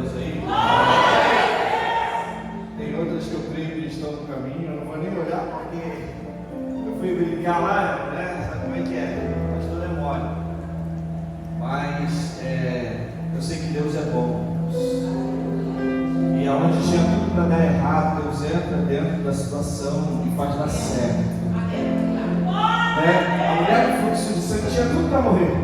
Deus aí? Tem outras que eu creio que estão no caminho, eu não vou nem olhar porque eu fui brincar lá, né? Sabe como é que é? O pastor é mole. Mas eu sei que Deus é bom. E aonde tinha tudo para dar errado, Deus entra dentro da situação e faz dar certo. A mulher do fluxo de sangue tinha tudo para morrer,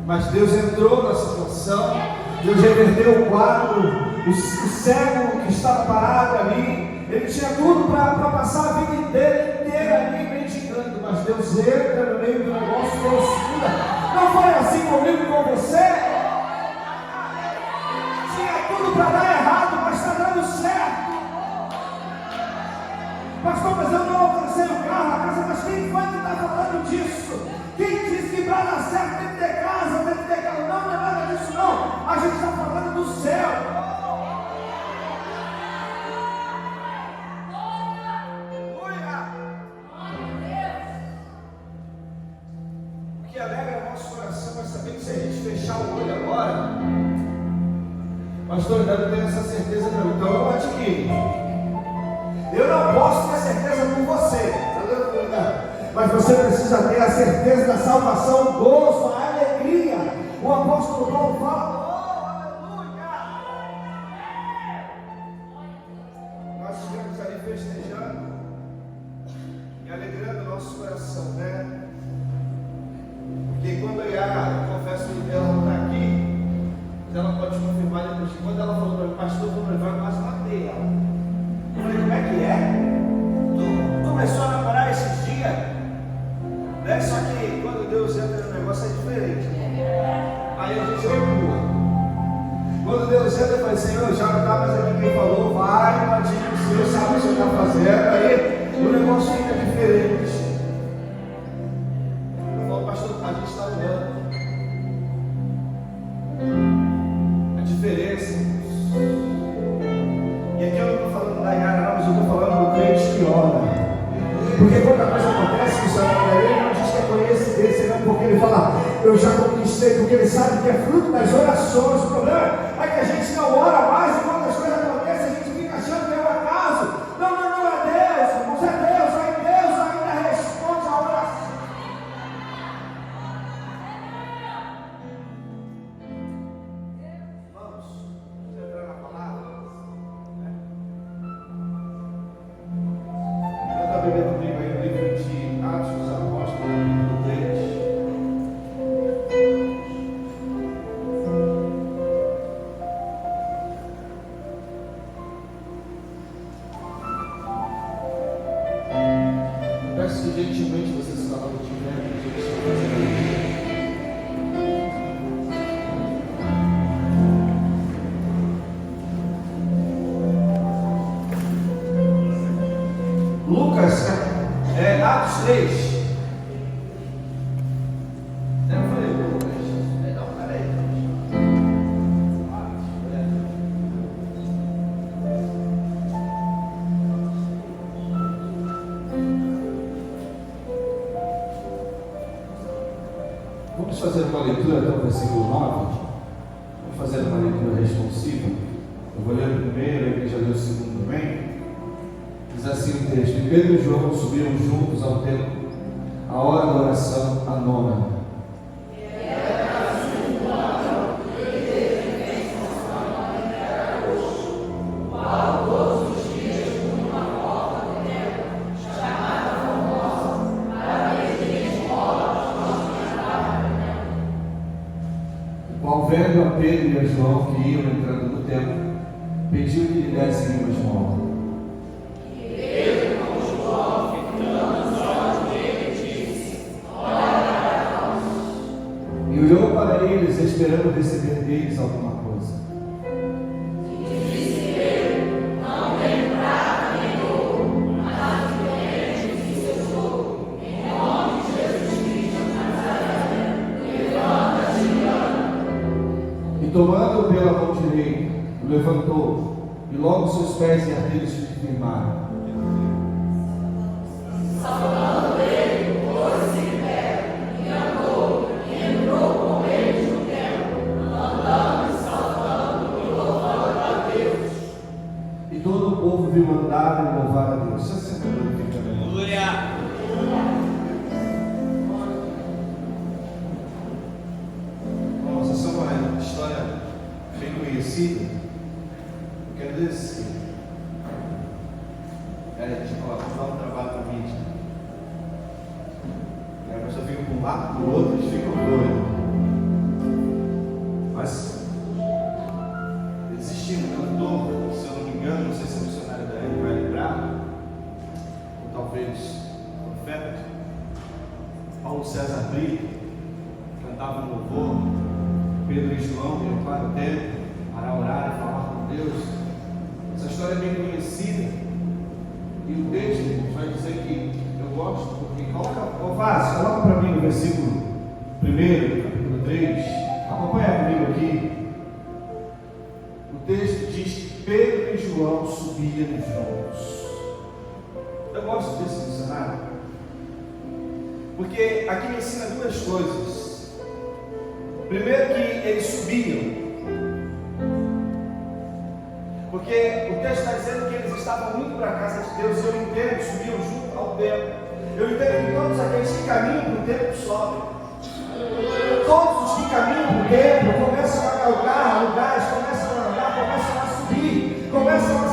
mas Deus entrou na situação, Deus reverteu o quadro. O cego que estava parado ali, ele tinha tudo para passar a vida inteira ali mendigando, mas Deus entra no meio do negócio, Deus cura. Não foi assim comigo e com você? Tinha tudo para dar errado, mas está dando certo. Pastor, mas eu não alcancei o carro, a casa, mas quem foi que está falando disso? Quem disse que para dar certo tem que ter casa, tem que ter carro? Não, não é nada disso não. A gente está falando do céu. O que alegra o nosso coração é saber que se a gente fechar o olho agora, pastor, eu não tenho essa certeza não, então eu adquiro. Eu não posso ter certeza por você, mas você precisa ter a certeza da salvação, o gozo, a alegria. O apóstolo Paulo fala, aleluia! Nós estivemos ali festejando e alegrando o nosso coração, né? Porque quando eu confesso que ela não está aqui, ela pode confirmar depois. Quando ela falou para mim, pastor, eu quase matei ela. Eu falei, como é que é? Tu começou a namorar esses dias? Né? Só que quando Deus entra no negócio é diferente. Aí a gente recua. Quando Deus entra, eu falei, Senhor, já não está mais aqui quem falou, vai, Matinho, o Senhor sabe o que você está fazendo. Aí o negócio fica diferente. Eu falo, pastor, a gente está olhando. A diferença. E aqui eu não estou falando da Yara, não, mas eu estou falando do crente que ora. Porque quando a coisa acontece, que o Senhor ele não diz que é coincidência, não, porque ele fala, eu já conquistei, porque ele sabe que é fruto das orações. O problema é que a gente não ora mais, e quando as coisas acontecem, a gente fica achando que é um acaso. Não, é Deus, irmãos, é Deus, aí Deus ainda responde a oração. Vamos entrar na palavra. Eu estou bebendo comigo aí no livro de Atos dos Apóstolos, capítulo 3. Eu peço que gentilmente vocês falam de vento, que a gente está fazendo ali. Lucas, Atos 3. Eu falei, Lucas. Não, peraí. Vamos fazer uma leitura até o versículo 9. Vamos fazer uma leitura responsiva. Eu vou ler o primeiro, a igreja lê o segundo também. Diz assim o texto: e Pedro e João subiram juntos ao templo, a hora da oração, a nona. Qual vendo a Pedro e a João que iam entrando no templo, pediu que lhe dessem uma esmola. E olhou para eles, esperando receber deles alguma coisa. E disse ele: não tem prata nem ouro, mas o que tem em seu jogo. Em nome de Jesus Cristo de Nazaré, levanta-te e anda. E tomando-o pela mão direita, o levantou, e logo seus pés e artelhos se firmaram. Saudando ele, pôs-se em pé, e andou, e entrou com eles no templo, andando e saltando e louvando povo viu andar e louvar a Deus. Você sempre glorifica a Deus. Aleluia. Bom, essa é uma história bem conhecida. Quero dizer assim. Deixa eu falar, vou dar um trabalho para mim. A pessoa fica para um lado, para o outro, eles ficam doidos. Mas existia um cantor, se eu não me engano, não sei se é missionário da ele vai lembrar, ou talvez profeta, Paulo César Brito, cantava no louvor, Pedro e João iam para o templo para orar e falar com Deus. Essa história é bem conhecida, e o texto vai dizer que eu gosto, porque coloca para mim no versículo 1, capítulo 3, acompanha comigo aqui. O texto diz que Pedro e João subiam juntos. Eu gosto desse cenário, porque aqui me ensina duas coisas. Primeiro, que eles subiam, porque o texto está dizendo que eles estavam indo para a casa de Deus. Eu entendo, subiam junto ao templo. Eu entendo que todos aqueles que caminham para o templo sobem. Todos os que caminham para o templo começam a galgar lugares, começam a andar, começam a subir, começam a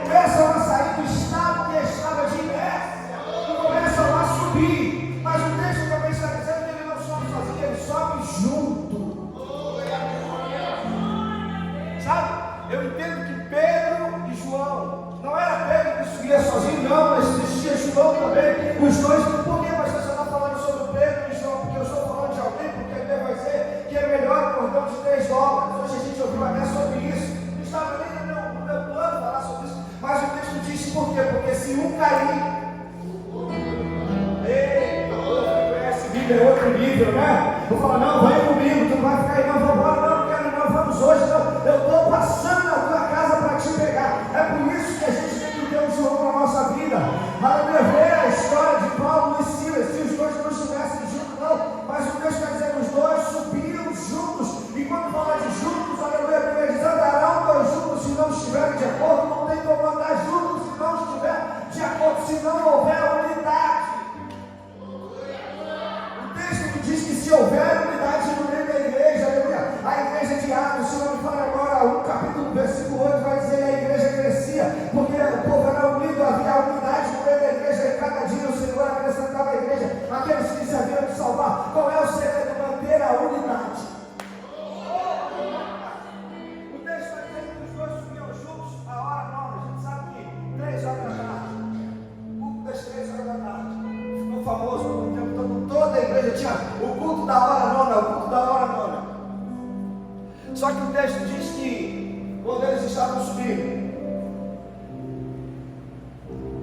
começam a sair do estado que estava de inércia e começam a subir. Mas o texto também está dizendo que eles não sobem sozinhos, eles sobem junto. Sabe? Eu entendo que Pedro e João, não era Pedro que subia sozinho, não, mas existia João também. Os dois, por que você está falando sobre Pedro e João? Porque eu estou falando de alguém, porque a Bíblia vai dizer que é melhor o cordão de 3 dobras. Hoje a gente ouviu até sobre isso. Não estava nem no meu plano falar sobre isso. Mas o texto diz por quê? Porque se um cair, eita, conhece Bíblia, é outro nível, né? Vou falar, não, vai comigo, tu não vai ficar aí, não, vamos embora, não, quero, não, vamos hoje, não, eu estou passando na tua casa para te pegar. É por isso que a gente tem que ter um João na nossa vida. Aleluia, ver a história de Paulo e Silas, se os dois não estivessem juntos, não, mas o Deus está dizendo, os dois subiram juntos, e quando fala de juntos, aleluia, a Bíblia diz, andarão dois juntos se não estiverem de acordo. Não tem como andar juntos se não estiver de acordo, se não houver unidade. O texto diz que se houver unidade no meio da igreja, aleluia, a igreja de Atos, se não me fala agora, o capítulo, versículo 8, vai dizer que a igreja crescia, porque o povo era unido, havia unidade no meio da igreja, e cada dia o Senhor acrescentava à igreja aqueles que se haviam de salvar. Qual é o segredo? Manter a unidade. O texto vai dizer que os dois subiam juntos a hora nova. A gente sabe que 3 horas da tarde, culto das 3 horas da tarde, ficou famoso por um tempo todo. Toda a igreja tinha o culto da hora nona, o culto da hora nona. Só que o texto diz que quando eles estavam subindo,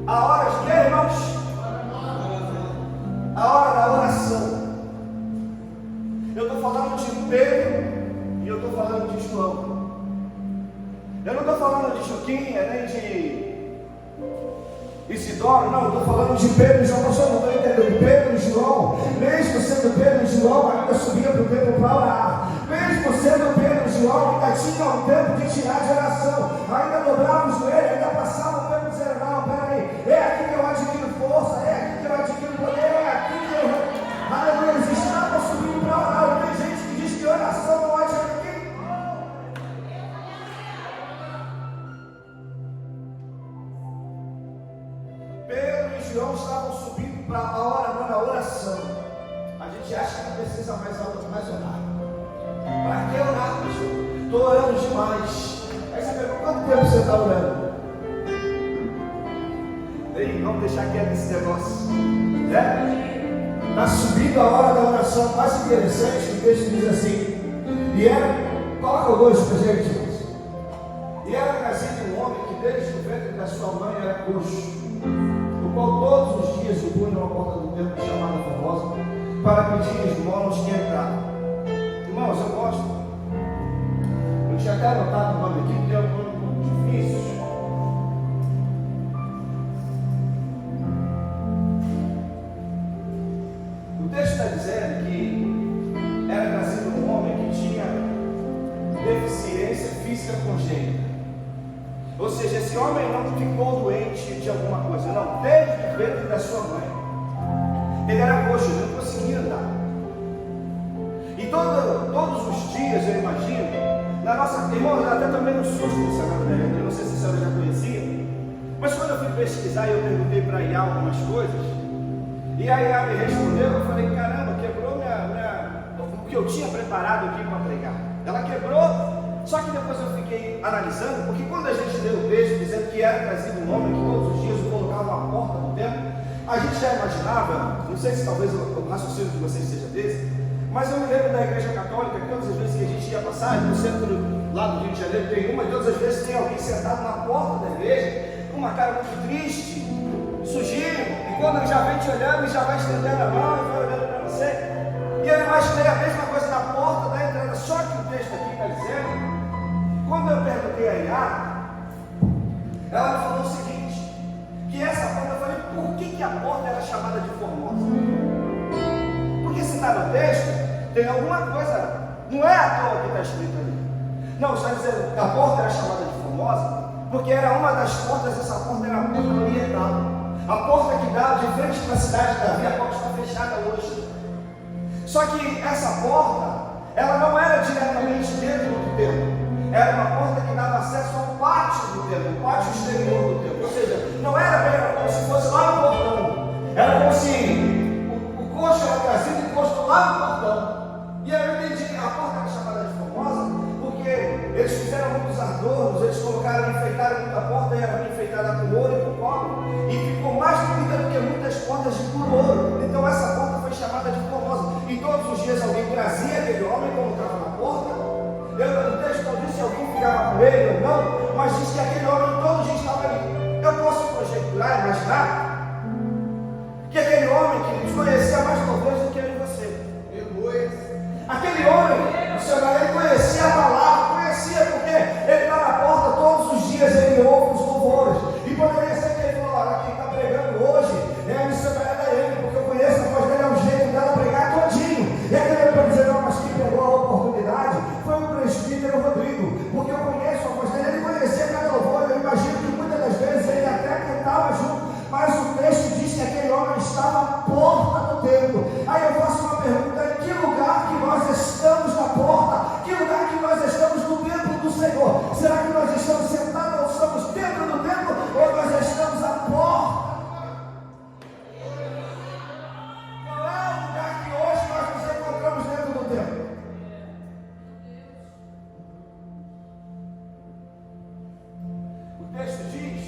a hora de quê, irmãos? A hora da oração. Eu estou falando de Pedro e eu estou falando de João. Eu não estou falando de Joquinha, nem de Isidoro, não, eu estou falando de Pedro e João. Você não está entendendo? Pedro e João, mesmo sendo Pedro e João, ainda subia para o templo para orar. Mesmo sendo Pedro e João, ainda tinha um tempo de tirar de oração. Ainda dobravam o joelho, ainda passavam o tempo dizendo, não, peraí, é aqui que eu adquiro força, é aqui que eu adquiro poder, é aqui que eu... Aleluia, eles estavam subindo para orar. Tem gente que diz que oração não adianta. Pedro e João estavam subindo para a hora na oração. A gente acha que não precisa mais orar. Para que orar, pastor? Estou orando demais. Aí você pergunta, quanto tempo você está orando? Ei, vamos deixar quieto esse negócio. Está subindo a hora da oração. Mais interessante, o texto diz assim. E era, coloca o 2 para a gente, irmãos. E era nascido um homem que desde o ventre da sua mãe era coxo, o qual todos os dias o punha na porta do templo chamada Formosa, para pedir esmolas que entravam. Irmãos, eu gosto. Eu tinha até anotado o nome aqui, porque é um nome muito difícil. O texto está dizendo que era nascido um homem que tinha deficiência física congênita. Ou seja, esse homem não ficou doente de alguma coisa, não, desde o ventre da sua mãe. Ele era coxo, ele não conseguia andar. E todos os dias, eu imagino, na nossa. Irmãos, até também no susto do Sagrado Evangelho, eu não sei se a senhora já conhecia, mas quando eu fui pesquisar e eu perguntei para a Iá algumas coisas, e a Iá me respondeu, eu falei: caramba, quebrou o que eu tinha preparado aqui para pregar. Ela quebrou. Só que depois eu fiquei analisando, porque quando a gente leu o texto dizendo que era trazido um homem que todos os dias o colocava à porta do templo, a gente já imaginava, não sei se talvez o raciocínio de vocês seja desse, mas eu me lembro da Igreja Católica, que todas as vezes que a gente ia passar, no centro lá do Rio de Janeiro tem uma, e todas as vezes tem alguém sentado na porta da igreja, com uma cara muito triste, sujinho, e quando ele já vem te olhando, ele já vai estendendo a mão e vai olhando para você. E eu imaginei a mesma coisa na porta da entrada, só que o texto aqui está dizendo. Quando eu perguntei a Iá, ela me falou o seguinte, que essa porta, eu falei: por que a porta era chamada de Formosa? Porque se está no texto, tem alguma coisa, não é à toa que está escrito ali. Não, está dizendo que a porta era chamada de Formosa, porque era uma das portas, essa porta era a porta oriental, a porta que dava de frente para a cidade de Davi, a porta está fechada hoje. Só que essa porta, ela não era diretamente dentro do templo. Era uma porta que dava acesso ao pátio do templo, o pátio exterior do templo. Ou seja, não era bem como se fosse lá no portão. Era como se o coxo era trazido e posto lá no portão. E aí eu entendi que a porta era chamada de Formosa, porque eles fizeram muitos adornos, eles enfeitaram muita porta, e era enfeitada com ouro e com cobre, e ficou mais bonita do que muitas portas de puro ouro. Então essa porta foi chamada de Formosa. E todos os dias alguém trazia aquele homem e colocava na porta. Eu no texto não disse se alguém ficava com ele ou não, mas disse que aquele homem todo dia estava ali. Eu posso conjecturar, imaginar, que aquele homem que nos conhecia mais talvez do que eu e você. Aquele homem, o Senhor, ele conhecia a palavra, conhecia porque ele está na porta todos os dias, ele ouve os louvores. E poderia ser que ele falou: olha, quem está pregando hoje é a missionária Daiane, porque eu conheço a voz dele, é o jeito dela pregar todinho. E aquele homem pode dizer: não, mas quem pegou a oportunidade foi o presbítero Rodrigo, porque eu conheço a voz dele, ele conhecia cada louvor. Eu imagino que muitas das vezes ele até cantava junto, mas o texto diz que aquele homem estava à porta do templo. Aí eu faço uma pergunta: em que lugar que nós estamos na porta? Que lugar que nós estamos no templo do Senhor? Será que nós estamos sentados ou estamos dentro do templo, ou nós estamos à porta? Qual é o lugar que hoje nós nos encontramos dentro do templo? O texto diz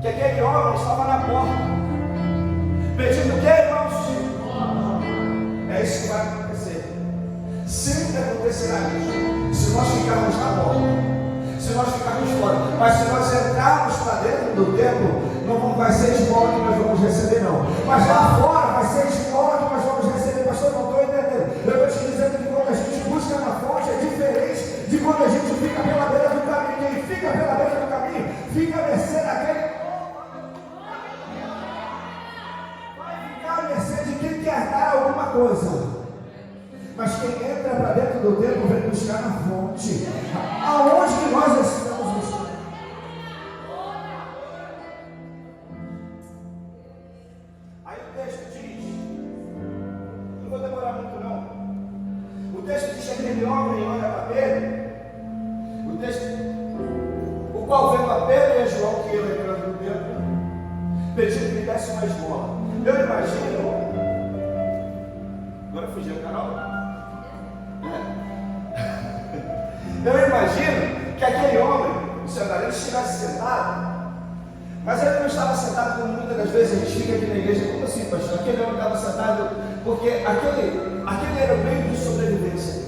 que aquele homem estava na porta, pedindo o que, irmãos? É isso que vai acontecer. Sempre acontecerá isso. Se nós ficarmos na porta, se nós ficarmos fora, mas se nós entrarmos para dentro do templo, não vai ser esmola que nós vamos receber, não. Mas lá fora vai ser esmola que nós vamos receber. Pastor, não estou entendendo. Eu estou te dizendo que quando a gente busca na fonte é diferente de quando a gente fica pela beira do caminho. Quem fica pela beira do caminho fica a mercê daquele. De quem quer dar alguma coisa, mas quem entra para dentro do templo vem buscar na fonte. Aonde que nós estamos buscando? Aí o texto diz, não vou demorar muito não, o texto diz que aquele homem olha para Pedro, o texto, o qual vendo a Pedro e a João que ele entrando no templo, pediu que lhe desse uma esmola. Eu imagino, agora fugiu o canal? Eu imagino que aquele homem, o Senhor Darém, estivesse sentado, mas ele não estava sentado como muitas das vezes a gente fica aqui na igreja. Como assim, pastor? Aquele homem estava sentado porque aquele era o meio de sobrevivência.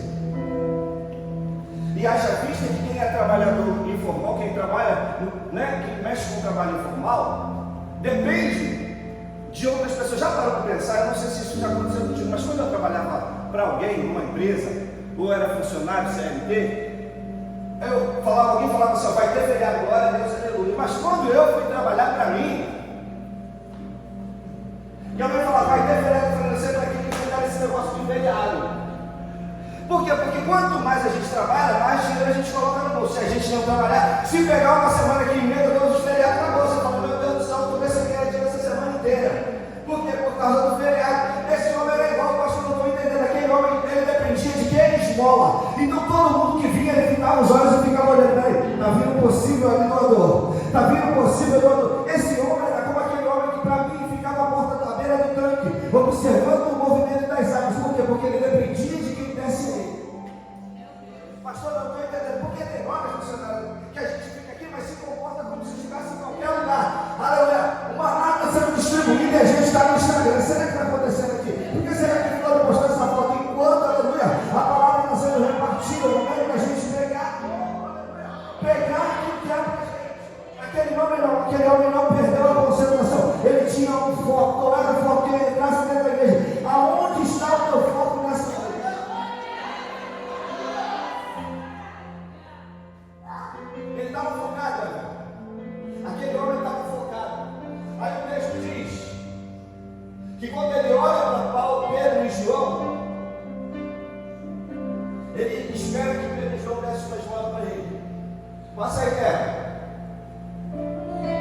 E haja vista que quem é trabalhador informal, quem trabalha, né, quem mexe com o trabalho informal, depende de outras pessoas. Já parou para pensar? Eu não sei se isso já aconteceu contigo, mas quando eu trabalhava para alguém, numa empresa, ou era funcionário CLT, alguém falava assim: vai ter feriado, glória a Deus, aleluia. Mas quando eu fui trabalhar para mim, e alguém falava: vai ter feriado, eu falei: você para que vai dar esse negócio de feriado? Por quê? Porque quanto mais a gente trabalha, mais dinheiro a gente coloca no bolso. Se a gente não trabalhar, se pegar uma semana que emenda todos os feriados, acabou. Você fala, meu Deus do céu, eu estou recebendo dinheiro essa semana inteira. Por quê? Por causa do feriado. Esse homem era igual, o pastor não estou entendendo. Aquele homem, ele dependia de quem? Esmola. Então todo mundo que vinha, ele ficava os olhos e ficava olhando. Peraí, está vindo possível ali doador. Está vindo possível doador. Esse homem era como aquele homem que para mim ficava à porta da beira do tanque, observando o movimento das águas. Por quê? Porque ele dependia de quem desse ele. Pastor, não estou entendendo. Porque tem horas, funcionários, que a gente fica aqui, mas se comporta como se estivesse em qualquer lugar. Aleluia. Uma lata sendo distribuída e a gente está no Instagram. Será que está acontecendo aqui? Por que será que fulano postou essa foto? Enquanto, aleluia, a palavra está sendo repartida, no meio da gente pegar o que quer para a gente. Aquele homem não perdeu a concentração. Ele tinha um foco. Qual era o foco que ele entrasse dentro da igreja? Aonde está o teu foco nessa igreja? Ele estava focado, aquele homem estava focado. Aí o texto diz que quando ele olha para Paulo, Pedro e João, ele espera que Pedro e João dessem uma esmola para ele. Passa aí, Pedro.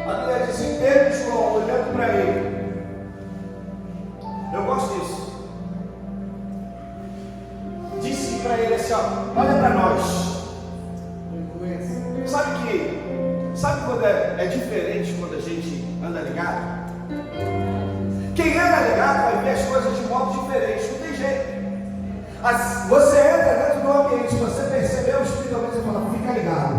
A Bíblia diz que Pedro e João olhando para ele. Eu gosto disso. Disse para ele assim, ó, olha para nós. Sabe quando é diferente quando a gente anda ligado? Quem anda ligado vai ver as coisas de modo diferente, não tem jeito. Você entra dentro do ambiente, você percebeu espiritualmente, você fala, fica ligado.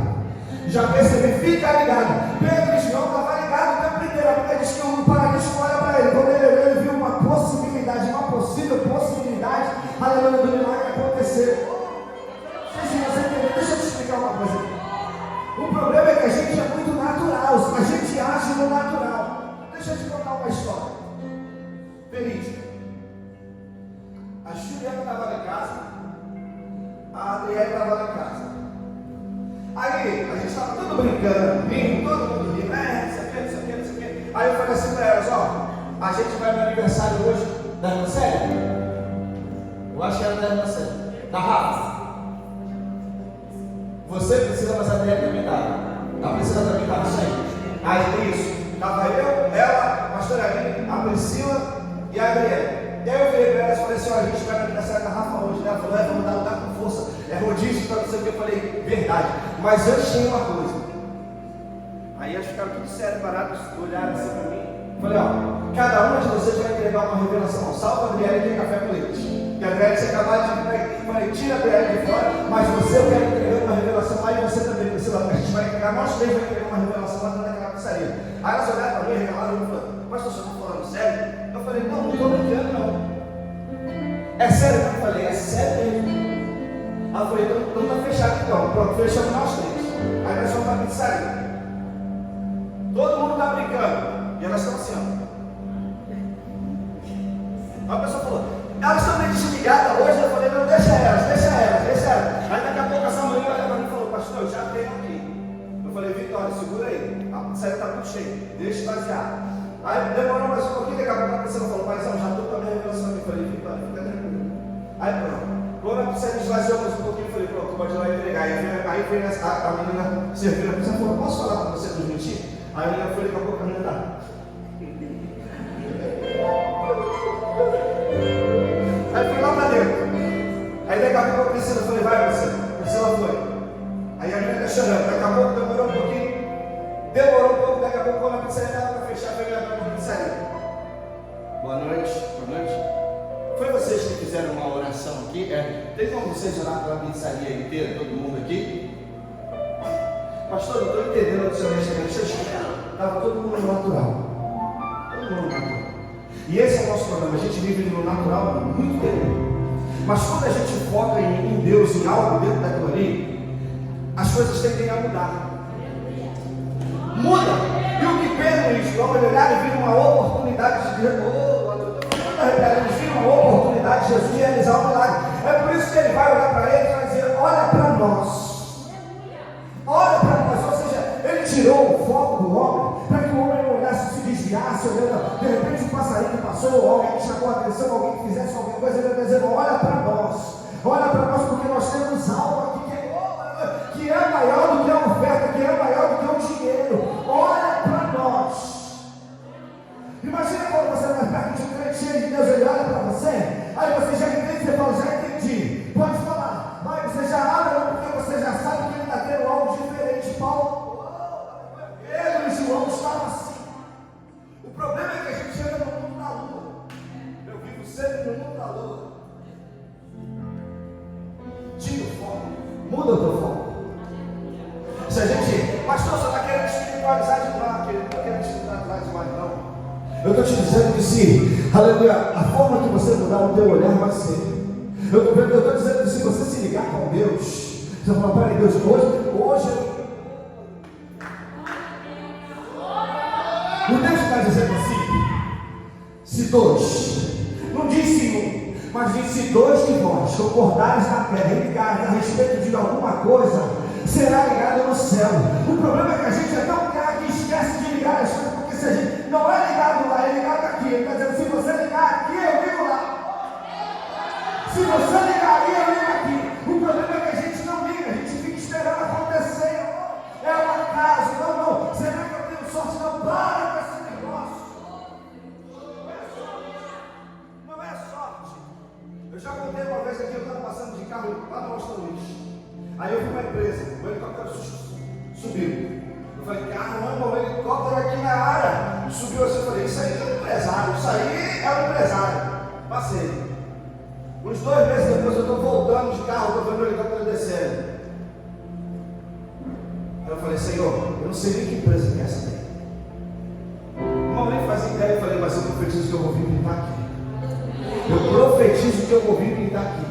Já percebi, fica ligado. Pedro e João estavam ligados o tempo inteiro. A Bíblia diz que o paralítico olha para ele. Quando ele olhou, ele viu uma possibilidade, uma possível possibilidade, aleluia, do milagre acontecer. Não sei se você entendeu, deixa eu te explicar uma coisa. O problema é que a gente é muito natural, a gente age no natural. Deixa eu te contar uma história verídica. A Juliana estava lá em casa, a Adriana estava lá em casa. Aí a gente estava todo brincando, rindo, todo mundo rindo, não sei o que. Aí eu falei assim para elas, ó, a gente vai no aniversário hoje da irmã Célia. Eu acho que era da irmã Célia, da Rafa. Você precisa, mas a Adriana também estava. A Priscila também estava isso aí. Aí isso, estava eu, ela, a pastora Aline, a Priscila e a Adriana. E aí eu falei para elas, falei assim, ó, a gente vai no aniversário da Rafa hoje, né? Ela falou, vamos dar lugar com força, é rodízio, para não sei o que. Eu falei, verdade, mas antes tinha uma coisa. Aí elas ficaram tudo sério, parados, olharam assim para mim. Falei, ó, cada uma de vocês vai entregar uma revelação. Salva a Adriana que é café com leite. Que a Adriana tinha acabado de falei, tira a Adriana de fora, mas você eu quero entregar uma revelação. Aí você também, Priscila, a gente vai entregar, nós três vai entregar uma revelação lá naquela pizzaria. Aí elas olharam para mim, regalaram e falaram, mas você está falando sério? Eu falei, não estou brincando não. É sério? Eu falei, é sério mesmo. Aí eu falei, então está fechado então. Pronto, fechamos nós três. Aí nós vamos para a pizzaria. Todo mundo está brincando. E elas estão assim, ó. Aí a pessoa falou, elas estão meio desligadas hoje. Eu falei, não, deixa elas. Aí daqui a pouco essa mulher olha para mim e falou, pastor, eu já tenho aqui. Eu falei, Vitória, segura aí. A pizzaria está muito cheia, deixa esvaziar. Aí demorou mais um pouquinho, daqui a pouco a pessoa falou, mas eu já estou com a minha revelação aqui. Eu falei, Vitória, fica tranquilo. Aí pronto. Quando a pizzaria esvaziou mais um pouquinho, eu falei, pronto, pode ir lá entregar. Aí veio a menina servindo a pizza e falou, posso falar com você dos minutinhos? Aí a menina foi, daqui a pouco a menina tá. Aí fui lá para dentro. Aí daqui a pouco a Priscila falei, vai você. A Priscila foi. Aí a menina está chorando. Daqui a pouco demorou um pouquinho. Demorou um pouco, daqui a pouco quando a pizzaria estava para fechar, veio a porta da pizzaria. Boa noite. Foi vocês que fizeram uma oração aqui? Tem como vocês orar pela pizzaria inteira, todo mundo aqui? Pastor, eu estou entendendo o que o senhor está dizendo. Estava todo mundo no natural. E esse é o nosso problema. A gente vive no natural muito tempo. Mas quando a gente foca em Deus, em algo dentro daquilo ali, as coisas tendem a mudar. Muda. E o que Pedro e João olharam e viram uma oportunidade de Deus. Eles viram uma oportunidade de Jesus de realizar um milagre. É por isso que ele vai olhar para eles e vai dizer, olha para nós. Olha para nós. Ou seja, ele tirou o foco do homem para que o homem não olhasse, se desviasse, olhando. De repente um passarinho passou, alguém que chamou a atenção, alguém que fizesse alguma coisa, ele está dizendo, olha para nós, porque no mundo da lua. Tira o foco, muda o teu foco. Se a gente, pastor, você está querendo espiritualizar demais, querido, não estou querendo espiritualizar demais, não. Eu estou te dizendo que se, aleluia, a forma que você mudar o teu olhar vai ser. Eu estou dizendo que se você se ligar com Deus, você vai falar, peraí, Deus, hoje o Deus está dizendo assim, se dois, não disse um, mas disse dois de vós, concordares na terra e ligares a respeito de alguma coisa, será ligado no céu. O problema é que a gente é tão caro que esquece de ligar as coisas, porque se a gente não é ligado lá, é ligado aqui. Ele está dizendo, se você ligar aqui, eu ligo lá. Se você ligar ali, eu ligo aqui. O problema é que a gente não liga, a gente fica esperando acontecer. É um acaso, não. Será que eu tenho sorte? Não, para com esse negócio. Não é sorte. Eu já contei uma vez aqui, eu estava passando de carro lá no Austin Luiz. Aí eu fui para a empresa, o helicóptero subiu. Eu falei, caramba, o helicóptero aqui na área. Subiu assim, eu falei, isso aí é um empresário, isso aí é um empresário. Passei. Uns 2 meses depois eu estou voltando de carro, estou vendo o helicóptero descendo. Aí eu falei, Senhor, eu não sei nem que empresa que é essa daí. Não nem fazia ideia, eu falei, mas eu profetizo que eu vou vir pintar aqui. Eu profetizo que eu vou vir pintar aqui.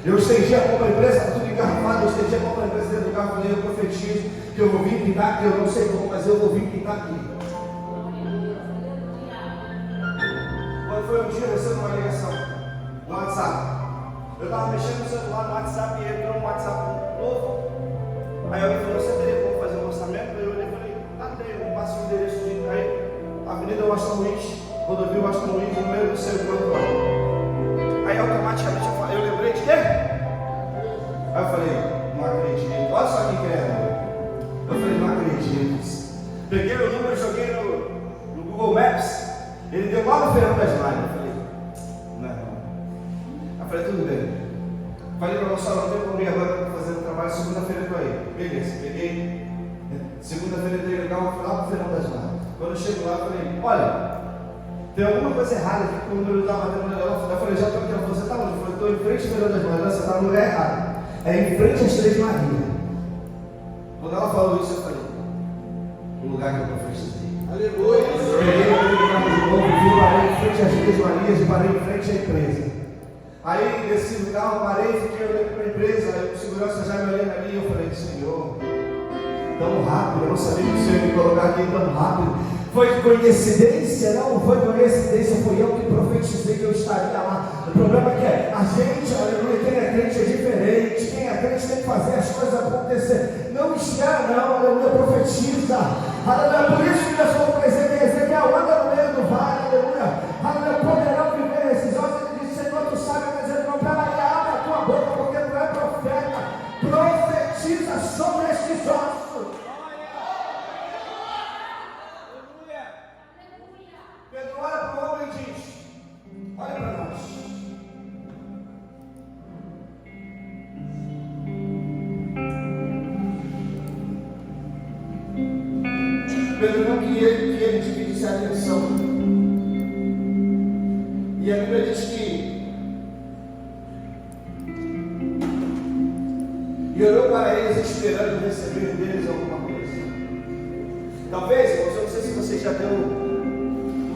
Eu estendi a mão para a empresa, estava tudo engarrafado, eu estendi a mão para a empresa dentro do carro, falei, eu profetizo que eu vou vir pintar aqui, eu não sei como, mas eu vou vir pintar aqui. Quando foi um dia, eu recebi uma ligação no WhatsApp. Eu estava mexendo no celular no WhatsApp e entrou um WhatsApp novo. Aí alguém falou, você teria como fazer um orçamento? Eu olhei e falei, tenho, eu passo o endereço de aí, Avenida Washington Luiz, rodovia Washington Luiz, número do seu quanto lá. Aí automaticamente eu lembrei de quê? Aí eu falei, não acredito, olha só quem que é. Eu falei, não acredito. Peguei o número, joguei no Google Maps, ele deu lá no Fernando das Lajes. Eu falei, não é não. Aí eu falei, tudo bem. Falei para você, não tem como ir agora, estou fazendo trabalho, segunda-feira eu estou aí. Beleza, peguei, segunda-feira eu entrei no carro, fui lá para o Fernando das Lajes. Quando eu chego lá, eu falei, olha, tem alguma coisa errada aqui, porque o número está batendo no negócio. Eu falei, já estou aqui, você está onde? Eu falei, estou em frente ao Fernando das Lajes, você está no lugar errado. É em frente às Três Marias. Quando ela falou isso, eu falei, o lugar que eu profetizei. Aleluia! Peguei o carro de novo, fui parei em frente às Três Marias e parei em frente à empresa. Aí desci do carro, parei, fiquei olhando para a empresa, aí o segurança já me olhando ali, eu falei, Senhor, tão rápido, eu não sabia que o Senhor ia me colocar aqui tão rápido. Foi coincidência? Não foi coincidência, foi eu que profetizei que eu estaria lá. O problema é que a gente, aleluia, quem é crente é diferente, quem é crente tem que fazer as coisas acontecer. Não espera não, aleluia, profetiza. Aleluia, por isso que nós vamos dizer, Ezequiel anda no meio do vale, aleluia. Aleluia, poderão viver esses olhos. Ele disse, Senhor, tu sabe, mas ele não, peraí, abre a tua boca, porque tu é profeta. Profetiza sobre estes ossos. Pedro olha para o homem e diz, olha para nós. Pedro não queria que ele dividisse a atenção. E a Bíblia diz que e olhou para eles esperando receber deles alguma coisa. Talvez, eu não sei se você já deu.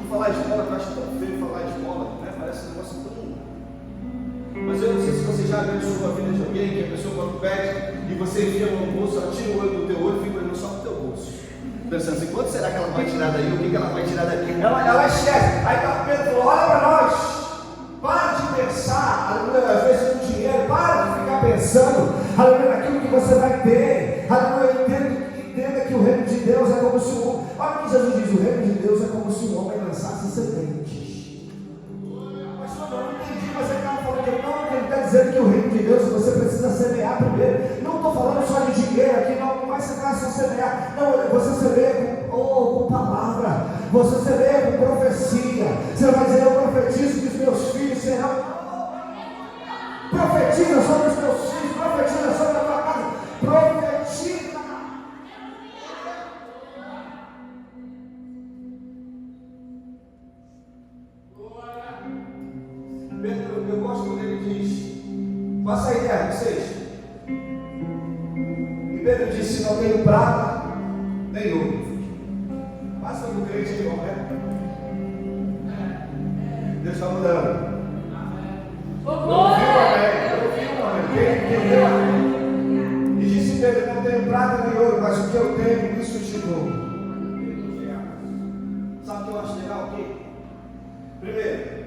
Falar de bola, eu acho tão feio falar de bola, né? Parece um negócio tão. Mas eu não sei se você já abençoou a vida de alguém, que a pessoa quando pede e você enfia no bolso, ela tira o olho do teu olho e fica olhando só no teu bolso. Pensando assim, quanto será que ela vai tirar daí? O que ela vai tirar daí? Ela esquece. Aí tá Pedro, olha para nós. Para de pensar, aleluia, às vezes no dinheiro, para de ficar pensando, aleluia, naquilo que você vai ter. Aleluia, entenda que o reino de Deus é como se um. Olha o que Jesus diz: o reino de Deus é como se um homem lançasse sementes. Mas eu não entendi, você estava falando que não, que ele está dizendo que o reino de Deus você precisa semear primeiro. Não estou falando só de dinheiro aqui, não vai ser fácil semear. Não, você semeia com palavra, você semeia com profecia. Você vai dizer: eu profetizo que os meus filhos serão. Profetiza sobre os teus filhos, profetiza sobre a tua casa, profetiza. Pedro, eu gosto quando ele diz: passa a ideia, vocês. E Pedro disse: não tenho prata nem ouro. Passa no crente aí, irmão, né? Deus está mudando. Eu vi um amém. Quem entendeu amém? E disse Pedro: não tenho prata nem ouro, mas o que eu tenho, isso te dou. Sabe o que eu acho legal aqui? Primeiro,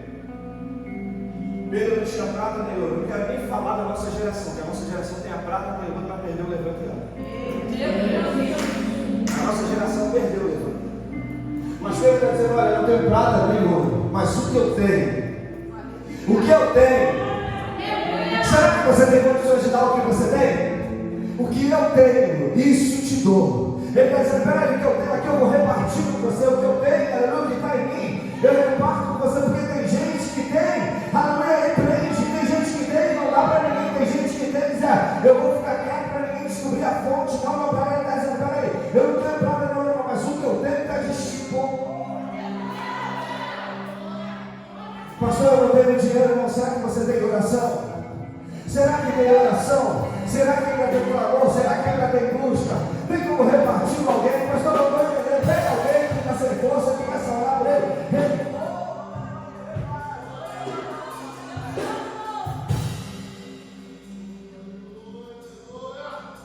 Pedro não tinha prata nem ouro. Não quero nem falar da nossa geração, que a nossa geração tem a prata, tem ouro para perder o levante. A nossa geração perdeu o levante. Mas Pedro está dizendo: olha, eu não tenho prata nem ouro, mas o que eu tenho, será que você tem condições de dar o que você tem? O que eu tenho, isso te dou. Ele está dizendo: peraí, o que eu tenho aqui eu vou repartir com você. O que eu tenho, aleluia, que está em mim, eu reparto com você, porque tem gente que tem, aleluia, repreende, tem gente que tem, não dá para ninguém, tem gente que tem, diz: eu vou ficar quieto para ninguém descobrir a fonte. Não, peraí, está dizendo: peraí, eu não tenho prata não, mas o que eu tenho está distinto. Pastor, eu não tenho dinheiro, não. Será que você tem oração? Será que tem oração? Será que ainda tem clamor? Será que ainda tem busca? Tem como repartir com alguém? Pastor, eu estou entendendo. Pega alguém que está sem força, que começa a orar por ele.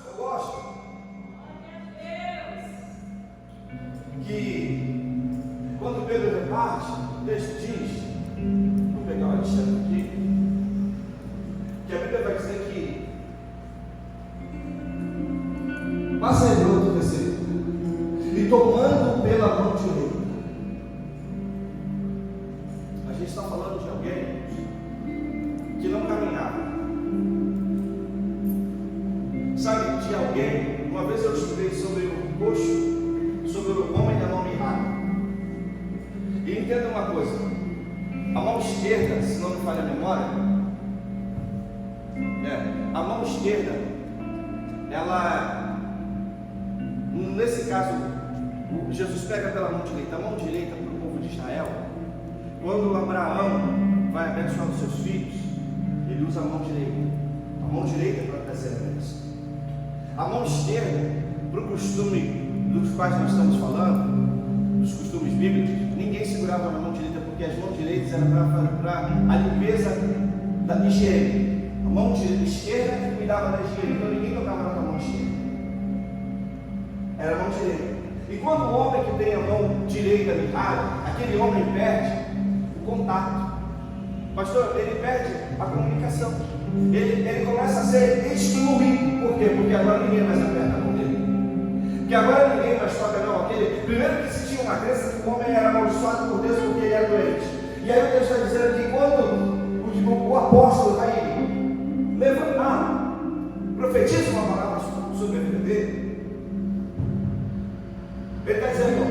Eu gosto que quando Pedro reparte, o texto diz, vou pegar uma lista aqui, que a Bíblia vai dizer que passa aí outro versículo, e tomando pela mão direita. A gente está falando de alguém que não caminhava, sabe, de alguém. Uma vez eu estudei sobre o coxo, sobre o homem da mão mirrada, e entenda uma coisa: a mão esquerda, se não me falha a memória, a mão esquerda, ela, nesse caso, Jesus pega pela mão direita. A mão direita para o povo de Israel, quando Abraão vai abençoar os seus filhos, ele usa a mão direita. A mão direita é para trazer a bênção. A mão esquerda, para o costume dos quais nós estamos falando, dos costumes bíblicos, ninguém segurava na mão direita, porque as mãos direitas eram para a limpeza da higiene. A mão esquerda que cuidava da higiene, então ninguém tocava na mão esquerda. Era a mão direita. E quando o homem que tem a mão direita mirrada, aquele homem perde o contato. Pastor, ele perde a comunicação. Ele começa a ser excluído. Por quê? Porque agora ninguém mais aperta a mão dele. Porque agora ninguém mais toca a mão dele. Primeiro que se tinha uma crença que o homem era amaldiçoado por Deus porque ele era doente. E aí o Deus está dizendo que quando o apóstolo vai levantar, profetiza uma palavra sobre a vida dele, ele está dizendo: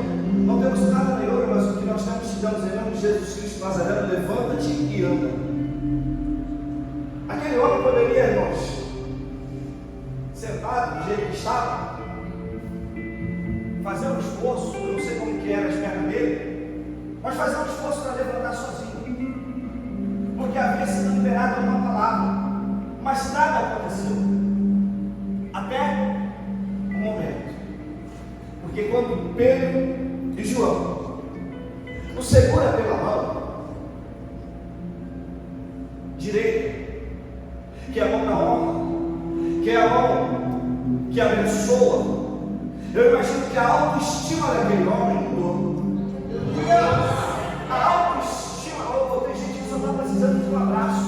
não temos nada nem ouro, mas o que nós temos te damos em nome de Jesus Cristo Nazareno, levanta-te e anda. Aquele homem poderia, irmãos, sentado do jeito que estava, fazer um esforço, eu não sei como que eram as pernas dele, mas fazer um esforço para levantar sozinho, porque havia sido liberada uma palavra, mas nada aconteceu, até o momento, porque quando Pedro e João o segura pela mão direita, que é a mão da honra, que é a mão que abençoa, eu imagino que a autoestima daquele homem mudou. A autoestima, tem gente que só está precisando de um abraço.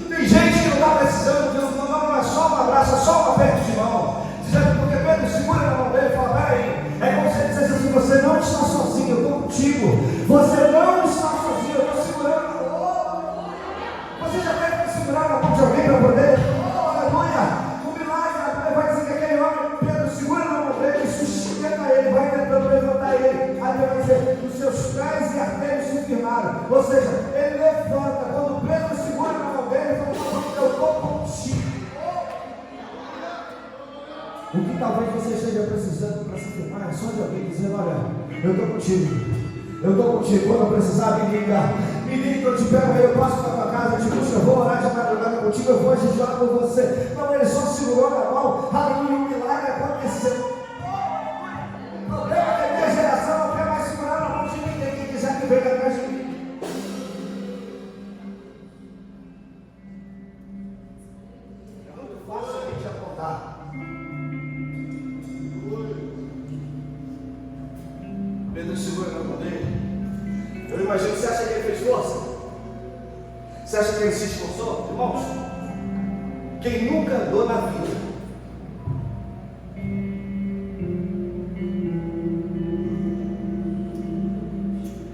Tem gente que não está precisando de não é só um abraço, é só um aperto de mão. Dizendo, porque Pedro segura na mão dele e fala: peraí, é como se ele dissesse assim: você não está sozinho, eu estou contigo. Você não está sozinho, eu estou segurando na mão. Você já teve que segurar na mão de alguém para poder? Aleluia! O milagre vai dizer que aquele homem, Pedro, segura na mão dele e sustenta ele, vai tentando levantar ele. Aí ele vai dizer: os seus pés e artérias se firmaram. Ou seja, ele levanta. Quando Pedro segura na mão dele, ele fala: eu estou contigo. O que talvez você esteja precisando para se firmar é só de alguém dizendo: olha, eu estou contigo. Eu estou contigo. Quando eu precisar, me liga. Menino, eu te pego aí, eu passo para tua casa, eu te busco, eu vou orar de madrugada contigo, eu vou jejuar com você. Não, ele só segurou na mão, aleluia, um milagre aconteceu. O problema é que a minha geração não quer mais segurar na mão de ninguém, quem quiser que venha atrás de mim. É muito fácil a gente apontar. Pedro segura na mão dele. Eu imagino, você acha que ele fez força? Você acha que ele se esforçou? Irmãos, quem nunca andou na vida,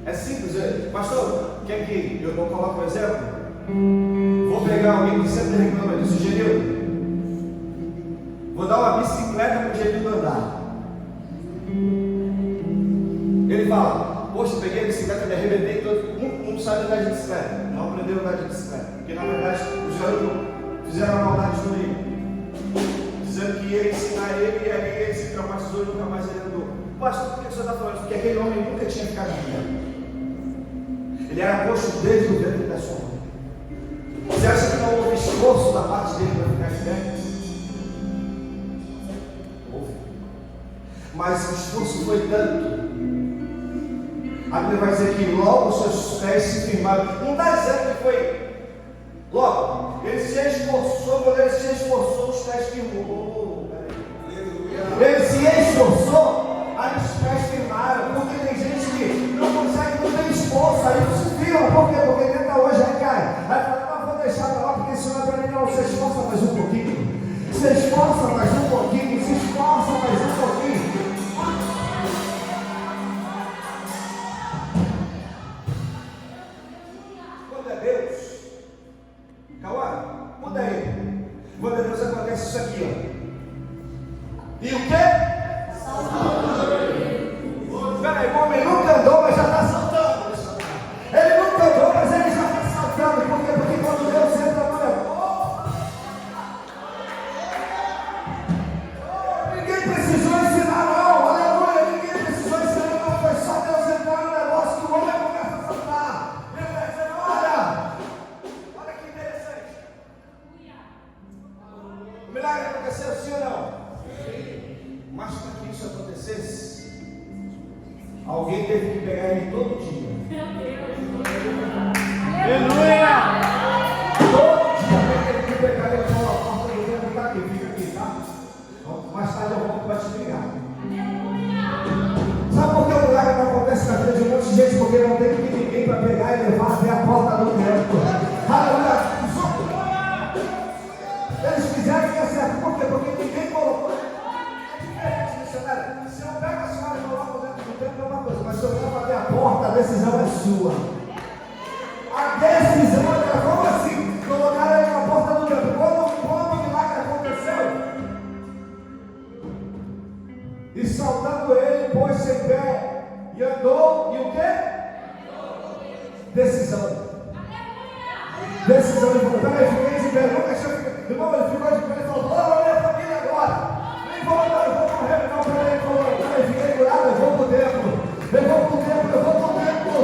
é simples, pastor, quer que eu não coloque um exemplo? Vou pegar alguém que sempre reclama disso, Genildo. Vou dar uma bicicleta para o Genildo andar. Ele fala, poxa, peguei a bicicleta, me arrebentei todo. Não sabe andar de bicicleta, não aprendeu a andar de bicicleta, porque na verdade os garotos fizeram uma maldade com ele, dizendo que ia ensinar ele, e aí ele se traumatizou e nunca mais ele andou. Pastor, por que você está falando? Porque aquele homem nunca tinha ficado de pé. Ele era roxo desde o ventre da sua mãe. Você acha que não houve esforço da parte dele para ficar de pé? Houve. Mas o esforço foi tanto. A Bíblia vai dizer que logo os seus pés se firmaram. Não está dizendo que foi logo. Ele se esforçou, quando ele se esforçou, os pés firmou. Ele se esforçou, aí os pés firmaram. Porque tem gente que não consegue, não tem esforço, aí não se firma. Por quê? Porque tenta hoje, aí cai. Aí fala, não, vou deixar para lá, porque isso não é para mim, não. Se esforça mais um pouquinho. Se esforça mais um pouquinho. Se esforça mais um pouquinho. Muda aí. Quando Deus acontece isso aqui, ó. E o quê? Peraí, o homem nunca andou, mas já está saltando. Ele nunca andou, mas ele já está saltando. Por quê? Porque quando Deus entra no negócio, ninguém precisou ensinar, não. Aleluia, ninguém precisou ensinar, não. Foi só Deus entrar no negócio que o homem começa a saltar. Ele vai dizer, olha que interessante. O milagre aconteceu, sim ou não? Sim. Mas para que isso acontecesse, alguém teve que pegar ele todo dia. Aleluia! Todo dia alguém teve que pegar ele e falar, a porta do tempo está aqui, fica aqui, tá? Mais tarde eu volto para te ligar. Sabe por que o milagre não acontece na vida de um monte de gente? Porque não tem ninguém para pegar e levar até a porta do tempo. Aleluia! Eles fizeram que é certo. Por quê? Porque ninguém colocou. É diferente, missionário. Se eu pego a senhora e coloco dentro do tempo é uma coisa, mas se eu levo até a porta, a decisão é sua. A decisão é como assim? Colocaram ele na porta do tempo. Quando o milagre aconteceu, e saltando ele, pôs-se em pé e andou, e o quê? Decisão. Decisão. Ele falou, peraí, fiquei de pé, nunca tinha. Irmão, ele ficou de pé e falou, vou minha família agora. Nem vou andar, eu vou morrer. Não, peraí, ele falou, peraí, fiquei curado, eu vou pro templo. Eu vou pro templo, eu vou pro templo.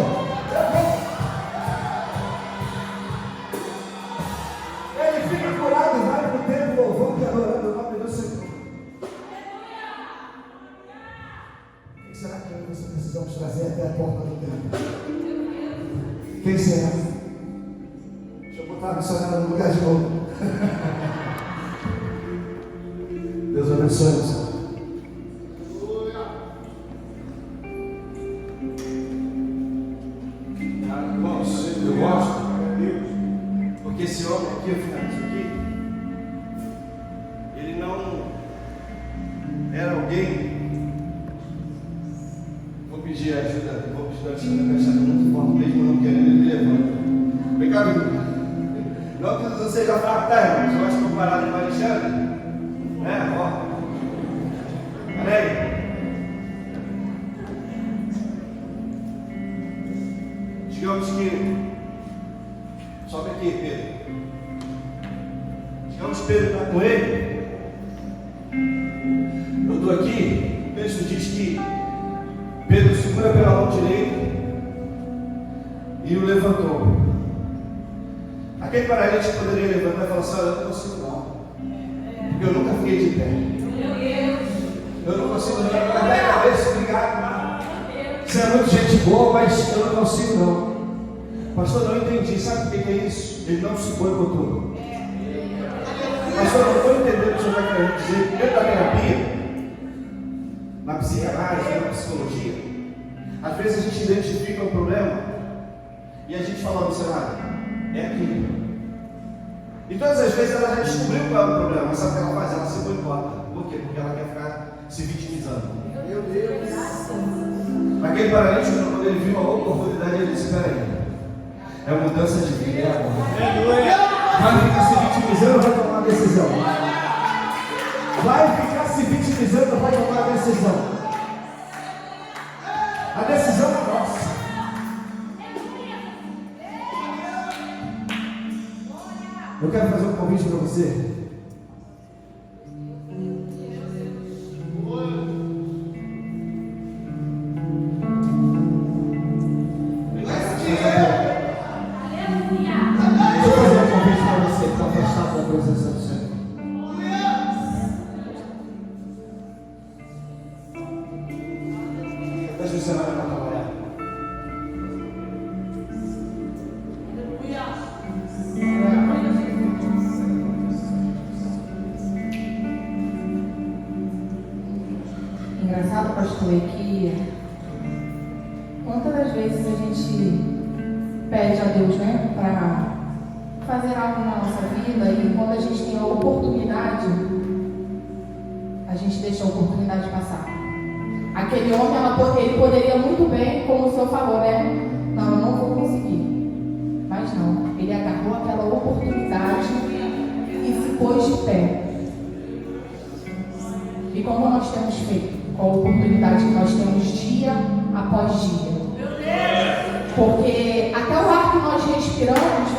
Ele fica curado, vai pro templo, louvando e adorando o nome do Senhor. Quem será que nós precisamos trazer até a porta do templo? Quem será? Deixa eu botar a missionária no lugar de novo. Deus abençoe você. Irmãos, eu gosto, porque esse homem aqui, eu finalizo aqui, ele não era alguém. Vou pedir ajuda, vou pedir ajuda, que está muito forte mesmo, não querendo, ele levanta. Vem cá, amigo. Não que você seja fraco, tá, irmãos? Eu acho que comparado com o Alexandre, né? Ó. Olha aí. Digamos que. Sobe aqui, Pedro. Digamos que Pedro está com ele. Eu estou aqui. O texto diz que Pedro segura pela mão direita. e o levantou. Aquele paralítico poderia levantar e falar assim: olha, eu não consigo não, porque eu nunca fiquei de pé. Eu não consigo não, eu levantar a cabeça, obrigado. Você é muito gente boa, mas eu não consigo não. Pastor, não entendi. Sabe o que é isso? Ele não se boicotou. Pastor, eu não estou entendendo o que o senhor está querendo dizer. Dentro da terapia, na psicanálise, na psicologia, às vezes a gente identifica um problema e a gente fala: observar, é aquilo. E todas as vezes ela já descobriu qual é o problema, mas sabe o que ela faz? Ela se boicota. Por quê? Porque ela quer ficar se vitimizando. Meu Deus! Aquele paralítico, quando ele viu uma oportunidade, ele disse: espera aí, é mudança de vida, é agora. Vai ficar se vitimizando ou vai tomar uma decisão? Vai ficar se vitimizando ou vai tomar uma decisão? A decisão é nossa. Eu quero fazer um convite para você. Engraçado, pastor, é que quantas das vezes a gente pede a Deus, né, para fazer algo na nossa vida, e quando a gente tem a oportunidade, a gente deixa a oportunidade passar. Aquele homem, ele poderia muito bem, como o senhor falou, né? Não, eu não vou conseguir. Mas não, ele agarrou aquela oportunidade e se pôs de pé. E como nós temos feito com a oportunidade que nós temos dia após dia? Porque até o ar que nós respiramos